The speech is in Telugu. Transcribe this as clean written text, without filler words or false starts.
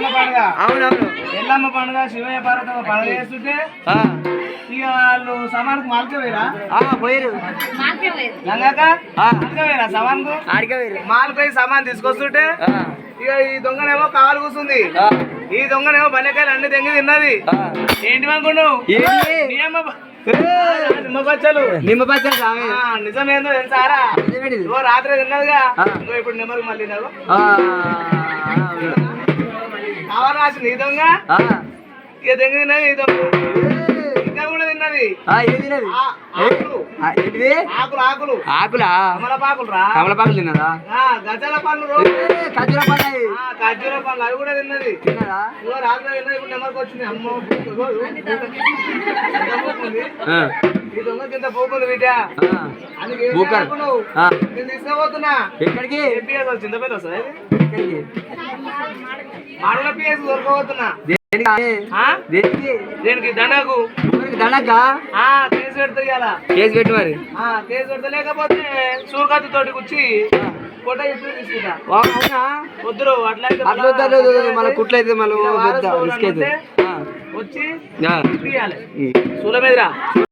ఎల్లమ్మ పండుగ. అవునవును. ఎల్లమ్మ పండుగ శివయ్య పార్వతమ్మ పండుగ చేస్తుంటే ఇక వాళ్ళు సమానికి మాల్కపోయిరా పోయారు గంగాక మాల్కపోయిరా సమాన్కు మాల్పోయి సమాన్ తీసుకొస్తుంటే ఇక ఈ దొంగనేమో కాలు కూర్చుంది, ఈ దొంగనేమో బెండకాయలు అన్ని తెంగి తిన్నది. ఏంటి అనుకున్నావు? నిమ్మపచ్చలు. నిజమేందో తెలుసారా? రాత్రి తిన్నదిగా, ఇప్పుడు నెమ్మది మళ్ళీ కావాలి రాసింది ఈ దొంగ. ఇక తెంగి తిన్నది ఈ దొంగ, ఇంకా కూడా తిన్నది ఆకులు ఆకులు ఆకులా కమలపాకులు రా. కమలపాకులు తిన్నదా? గజల పండ్లు ఖర్జూర పండు ఖర్జూర పండ్లు అవి కూడా తిన్నది. రాత్రి తిన్నది, ఇప్పుడు నెమ్మదికి వచ్చింది. అమ్మ ఈ దొంగ కింద పోకుంది బిడ్డ. నేను తీసుకుపోతున్నా. ఎక్కడికి? చింతపల్లి వస్తుంది మాడల పిఎస్ దొరకబోతున్నా. దేనికి? దండకు. దండగా కేసు పెడతా ఇలా. కేసు పెట్టి మరి కేసు పెడతా, లేకపోతే సూర్కత్తి తోటి కూర్చి ఫోటో ఇప్పుడు తీసుకుంటా. వద్దురు అట్లయితే మన కుట్లయితే మళ్ళీ వచ్చి తీయాలి సూల మీదరా.